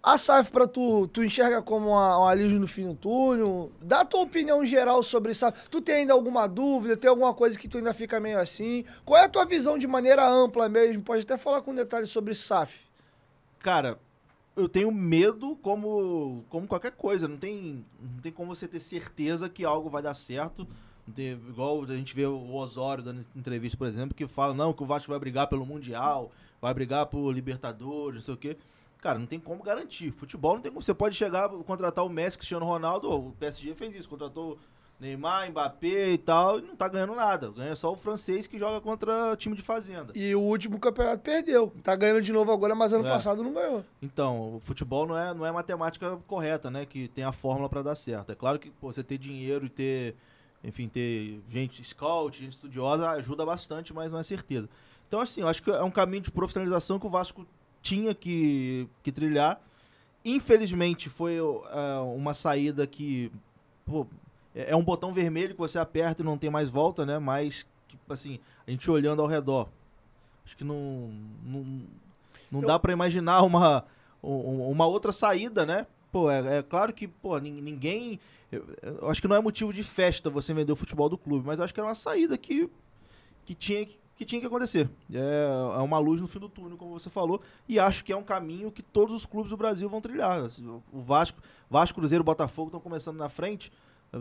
A SAF pra tu enxerga como um alívio no fim do túnel? Dá a tua opinião geral sobre SAF. Tu tem ainda alguma dúvida? Tem alguma coisa que tu ainda fica meio assim? Qual é a tua visão de maneira ampla mesmo? Pode até falar com detalhes sobre SAF. Cara, eu tenho medo como qualquer coisa. Não tem como você ter certeza que algo vai dar certo. Não tem, igual a gente vê o Osório dando entrevista, por exemplo, que fala não, que o Vasco vai brigar pelo Mundial, vai brigar por Libertadores, não sei o quê. Cara, não tem como garantir. Futebol não tem como. Você pode chegar, contratar o Messi, Cristiano Ronaldo, o PSG fez isso, contratou Neymar, Mbappé e tal, e não tá ganhando nada. Ganha só o francês que joga contra time de fazenda. E o último campeonato perdeu. Tá ganhando de novo agora, mas ano É. passado não ganhou. Então, o futebol não é matemática correta, né? Que tem a fórmula pra dar certo. É claro que pô, você ter dinheiro e ter, enfim, ter gente scout, gente estudiosa ajuda bastante, mas não é certeza. Então, assim, eu acho que é um caminho de profissionalização que o Vasco tinha que trilhar. Infelizmente, foi uma saída que, pô, é um botão vermelho que você aperta e não tem mais volta, né? Mas, assim, a gente olhando ao redor, acho que não dá pra imaginar uma outra saída, né? Pô, é claro que, pô, ninguém... Eu acho que não é motivo de festa você vender o futebol do clube, mas eu acho que era uma saída que tinha que acontecer. É uma luz no fim do túnel, como você falou, e acho que é um caminho que todos os clubes do Brasil vão trilhar. O Vasco, Cruzeiro e Botafogo estão começando na frente,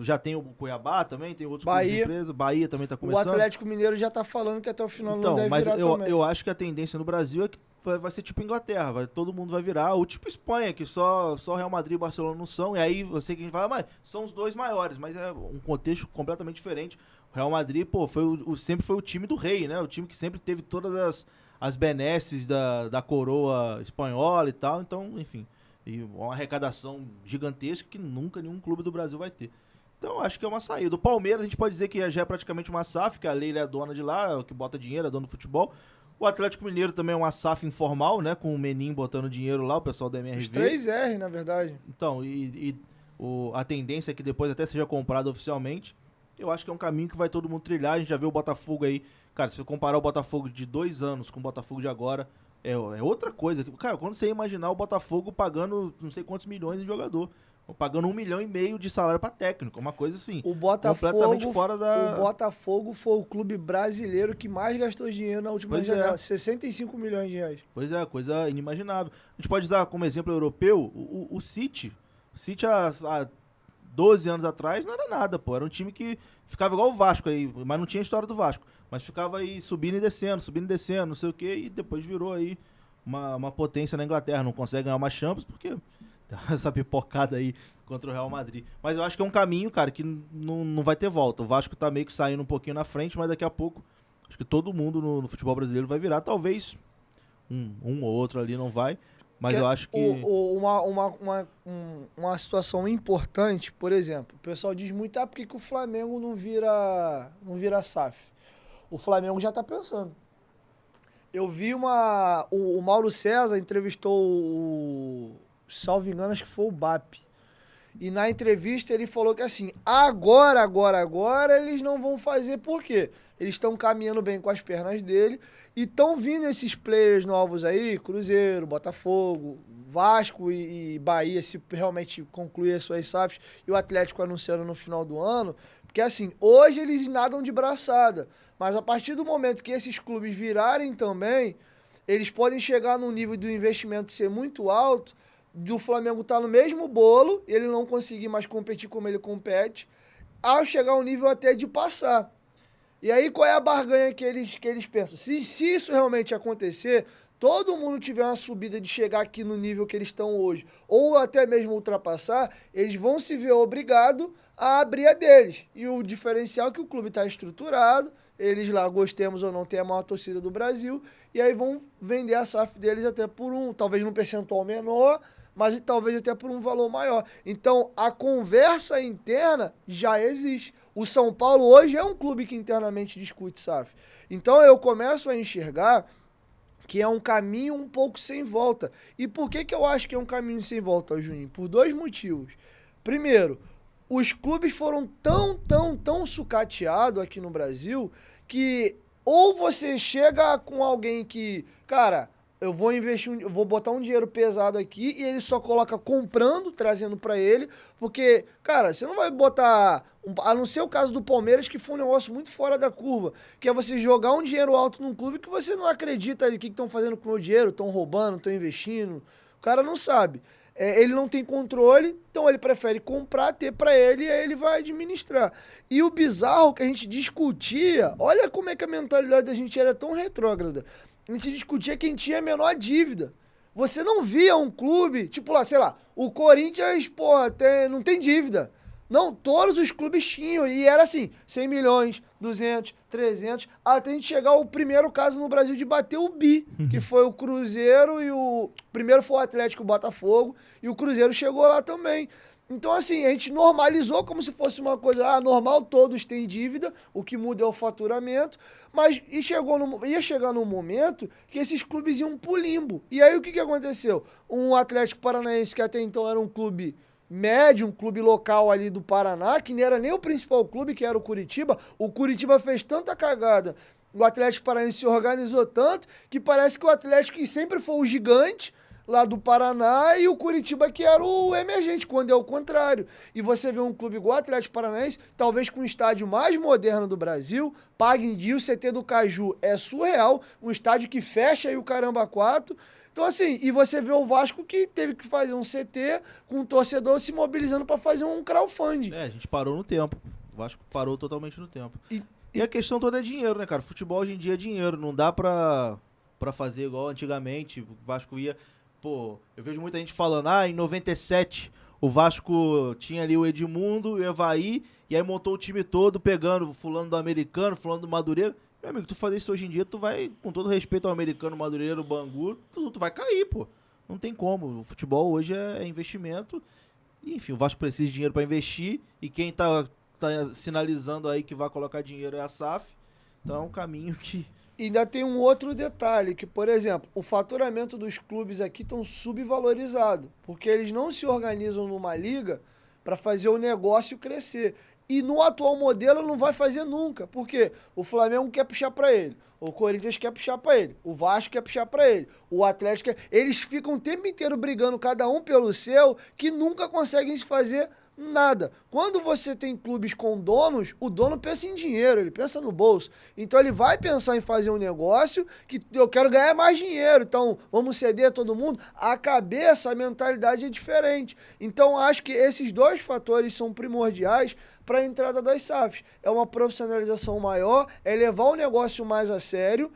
já tem o Cuiabá também, tem outros clubes de empresa, Bahia também está começando. O Atlético Mineiro já tá falando que até o final Então, não deve mas virar também. eu acho que a tendência no Brasil é que vai ser tipo Inglaterra, todo mundo vai virar, ou tipo Espanha, que só Real Madrid e Barcelona não são, e aí eu sei que a gente fala, mas são os dois maiores, mas é um contexto completamente diferente. O Real Madrid, pô, sempre foi o time do rei, né? O time que sempre teve todas as benesses da coroa espanhola e tal, então, enfim, e uma arrecadação gigantesca que nunca nenhum clube do Brasil vai ter. Então, acho que é uma saída. O Palmeiras, a gente pode dizer que já é praticamente uma SAF, que a Leila é a dona de lá, é o que bota dinheiro, é dono do futebol. O Atlético Mineiro também é uma SAF informal, né? Com o Menin botando dinheiro lá, o pessoal da MRV. Os 3R, na verdade. Então, a tendência é que depois até seja comprado oficialmente. Eu acho que é um caminho que vai todo mundo trilhar. A gente já viu o Botafogo aí. Cara, se você comparar o Botafogo de 2 anos com o Botafogo de agora, é outra coisa. Cara, quando você imaginar o Botafogo pagando não sei quantos milhões em jogador, pagando 1,5 milhão de salário pra técnico, uma coisa assim, O Botafogo, completamente fora da... O Botafogo foi o clube brasileiro que mais gastou dinheiro na última janela. 65 milhões de reais. Pois é, coisa inimaginável. A gente pode usar como exemplo europeu o City. O City há 12 anos atrás não era nada, pô. Era um time que ficava igual o Vasco aí, mas não tinha a história do Vasco. Mas ficava aí subindo e descendo, não sei o quê, e depois virou aí uma potência na Inglaterra. Não consegue ganhar uma Champions porque essa pipocada aí contra o Real Madrid. Mas eu acho que é um caminho, cara, que não vai ter volta. O Vasco tá meio que saindo um pouquinho na frente, mas daqui a pouco acho que todo mundo no futebol brasileiro vai virar. Talvez um ou outro ali não vai, mas eu acho que... Uma situação importante, por exemplo, o pessoal diz muito, por que o Flamengo não vira SAF? O Flamengo já tá pensando. Eu vi o Mauro César entrevistou salvo engano, acho que foi o BAP. E na entrevista ele falou que assim, agora eles não vão fazer, por quê? Eles estão caminhando bem com as pernas dele e estão vindo esses players novos aí, Cruzeiro, Botafogo, Vasco e Bahia, se realmente concluir as suas SAFs, e o Atlético anunciando no final do ano, porque assim, hoje eles nadam de braçada, mas a partir do momento que esses clubes virarem também, eles podem chegar num nível do investimento ser muito alto, do Flamengo estar no mesmo bolo, ele não conseguir mais competir como ele compete, ao chegar ao nível até de passar. E aí, qual é a barganha que eles pensam? Se isso realmente acontecer, todo mundo tiver uma subida de chegar aqui no nível que eles estão hoje, ou até mesmo ultrapassar, eles vão se ver obrigados a abrir a deles. E o diferencial é que o clube está estruturado, eles lá, gostemos ou não, tem a maior torcida do Brasil, e aí vão vender a SAF deles até por talvez num percentual menor, mas talvez até por um valor maior. Então, a conversa interna já existe. O São Paulo hoje é um clube que internamente discute SAF. Então, eu começo a enxergar que é um caminho um pouco sem volta. E por que eu acho que é um caminho sem volta, Juninho? Por 2 motivos. Primeiro, os clubes foram tão sucateados aqui no Brasil que ou você chega com alguém que, cara, eu vou investir, eu vou botar um dinheiro pesado aqui e ele só coloca comprando, trazendo pra ele, porque, cara, você não vai botar, a não ser o caso do Palmeiras, que foi um negócio muito fora da curva, que é você jogar um dinheiro alto num clube que você não acredita o que estão fazendo com o meu dinheiro, estão roubando, estão investindo, o cara não sabe. Ele não tem controle, então ele prefere comprar, ter pra ele e aí ele vai administrar. E o bizarro que a gente discutia, olha como é que a mentalidade da gente era tão retrógrada. A gente discutia quem tinha a menor dívida. Você não via um clube, tipo lá, sei lá, o Corinthians, porra, não tem dívida. Não, todos os clubes tinham, e era assim, 100 milhões, 200, 300, até a gente chegar ao primeiro caso no Brasil de bater o bi, que foi o Cruzeiro e o... Primeiro foi o Atlético e o Botafogo, e o Cruzeiro chegou lá também. Então, assim, a gente normalizou como se fosse uma coisa, normal, todos têm dívida, o que muda é o faturamento, mas ia chegar num momento que esses clubes iam pro limbo. E aí, o que aconteceu? Um Atlético Paranaense, que até então era um clube médio, um clube local ali do Paraná, que não era nem o principal clube, que era o Curitiba fez tanta cagada, o Atlético Paranaense se organizou tanto, que parece que o Atlético sempre foi o gigante, lá do Paraná, e o Curitiba que era o emergente, quando é o contrário. E você vê um clube igual o Atlético Paranaense, talvez com o estádio mais moderno do Brasil, paga em dia, o CT do Caju é surreal, um estádio que fecha aí o caramba 4. Então assim, e você vê o Vasco que teve que fazer um CT com o torcedor se mobilizando para fazer um crowdfunding. A gente parou no tempo. O Vasco parou totalmente no tempo. E a questão toda é dinheiro, né, cara? Futebol hoje em dia é dinheiro, não dá pra fazer igual antigamente. O Vasco ia... Pô, eu vejo muita gente falando, em 97 o Vasco tinha ali o Edmundo e o Evaí, e aí montou o time todo pegando fulano do Americano, fulano do Madureira. Meu amigo, tu fazer isso hoje em dia, tu vai, com todo respeito ao Americano, Madureira, o Bangu, tu vai cair, pô. Não tem como. O futebol hoje é investimento. E, enfim, o Vasco precisa de dinheiro pra investir, e quem tá sinalizando aí que vai colocar dinheiro é a SAF. Então é um caminho que... E ainda tem um outro detalhe, que, por exemplo, o faturamento dos clubes aqui estão subvalorizados, porque eles não se organizam numa liga para fazer o negócio crescer. E no atual modelo não vai fazer nunca, porque o Flamengo quer puxar para ele, o Corinthians quer puxar para ele, o Vasco quer puxar para ele, o Atlético quer... Eles ficam o tempo inteiro brigando cada um pelo seu, que nunca conseguem se fazer nada. Quando você tem clubes com donos, o dono pensa em dinheiro, ele pensa no bolso. Então ele vai pensar em fazer um negócio que eu quero ganhar mais dinheiro, então vamos ceder a todo mundo. A cabeça, a mentalidade é diferente. Então acho que esses dois fatores são primordiais para a entrada das SAFs. É uma profissionalização maior, é levar o negócio mais a sério,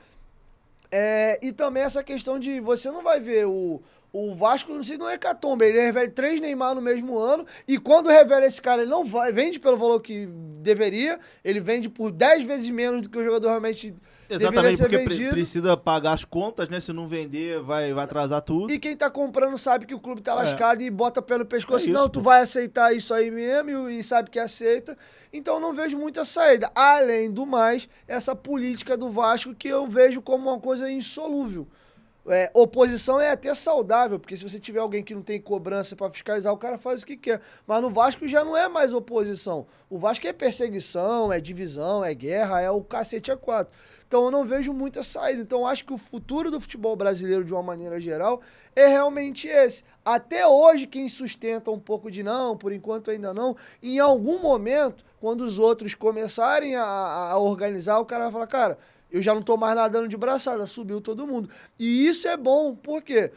e também essa questão de você não vai ver o Vasco, não sei, não é hecatombe, ele revela 3 Neymar no mesmo ano, e quando revela esse cara, ele não vende pelo valor que deveria, ele vende por 10 vezes menos do que o jogador realmente deveria ser vendido. Porque precisa pagar as contas, né? Se não vender, vai atrasar tudo. E quem tá comprando sabe que o clube tá lascado e bota pé no pescoço, isso, não, tu vai aceitar isso aí mesmo, e sabe que aceita. Então não vejo muita saída. Além do mais, essa política do Vasco que eu vejo como uma coisa insolúvel. Oposição é até saudável, porque se você tiver alguém que não tem cobrança pra fiscalizar, o cara faz o que quer. Mas no Vasco já não é mais oposição. O Vasco é perseguição, é divisão, é guerra, é o cacete a 4. Então eu não vejo muita saída. Então eu acho que o futuro do futebol brasileiro, de uma maneira geral, é realmente esse. Até hoje, quem sustenta um pouco de não, por enquanto ainda não, em algum momento, quando os outros começarem a organizar, o cara vai falar, cara, eu já não tô mais nadando de braçada, subiu todo mundo. E isso é bom, porque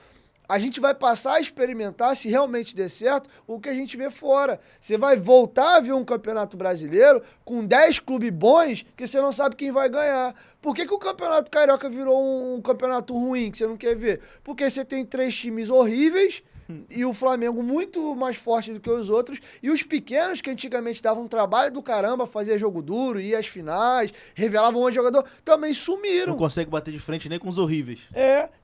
a gente vai passar a experimentar, se realmente der certo, o que a gente vê fora. Você vai voltar a ver um campeonato brasileiro com 10 clubes bons que você não sabe quem vai ganhar. Por que o campeonato carioca virou um campeonato ruim que você não quer ver? Porque você tem 3 times horríveis e o Flamengo muito mais forte do que os outros, e os pequenos que antigamente davam um trabalho do caramba, fazia jogo duro, ia às finais, revelavam um jogador, também sumiram. Não consegue bater de frente nem com os horríveis.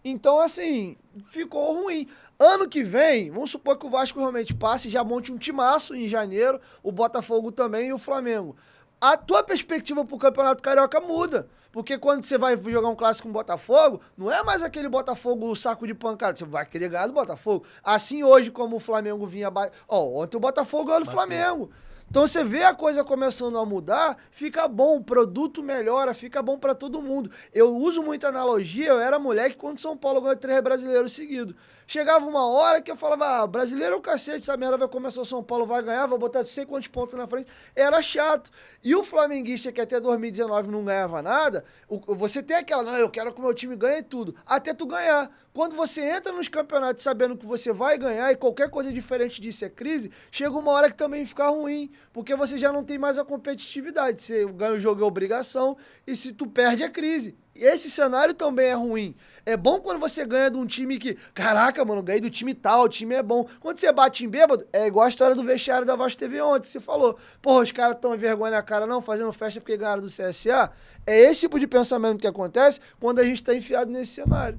Então assim, ficou ruim. Ano que vem, vamos supor que o Vasco realmente passe e já monte um timaço em janeiro, o Botafogo também e o Flamengo. A tua perspectiva pro Campeonato Carioca muda. Porque quando você vai jogar um clássico com o Botafogo, não é mais aquele Botafogo saco de pancada. Você vai querer ganhar do Botafogo. Assim hoje, como o Flamengo vinha... Ontem o Botafogo ganhou do Flamengo. Então você vê a coisa começando a mudar, fica bom, o produto melhora, fica bom pra todo mundo. Eu uso muita analogia, eu era moleque quando São Paulo ganhou 3 brasileiros seguidos. Chegava uma hora que eu falava, brasileiro é o cacete, essa merda vai começar, o São Paulo vai ganhar, vai botar não sei quantos pontos na frente. Era chato. E o flamenguista que até 2019 não ganhava nada, você tem aquela, não, eu quero que o meu time ganhe tudo, até tu ganhar. Quando você entra nos campeonatos sabendo que você vai ganhar e qualquer coisa diferente disso é crise, chega uma hora que também fica ruim, porque você já não tem mais a competitividade. Você ganha o jogo é obrigação e se tu perde é crise. Esse cenário também é ruim. É bom quando você ganha de um time que, caraca, mano, ganhei do time tal, o time é bom. Quando você bate em bêbado, é igual a história do vestiário da Vasco TV ontem, você falou, porra, os caras estão vergonha na cara não, fazendo festa porque ganharam do CSA. É esse tipo de pensamento que acontece quando a gente tá enfiado nesse cenário.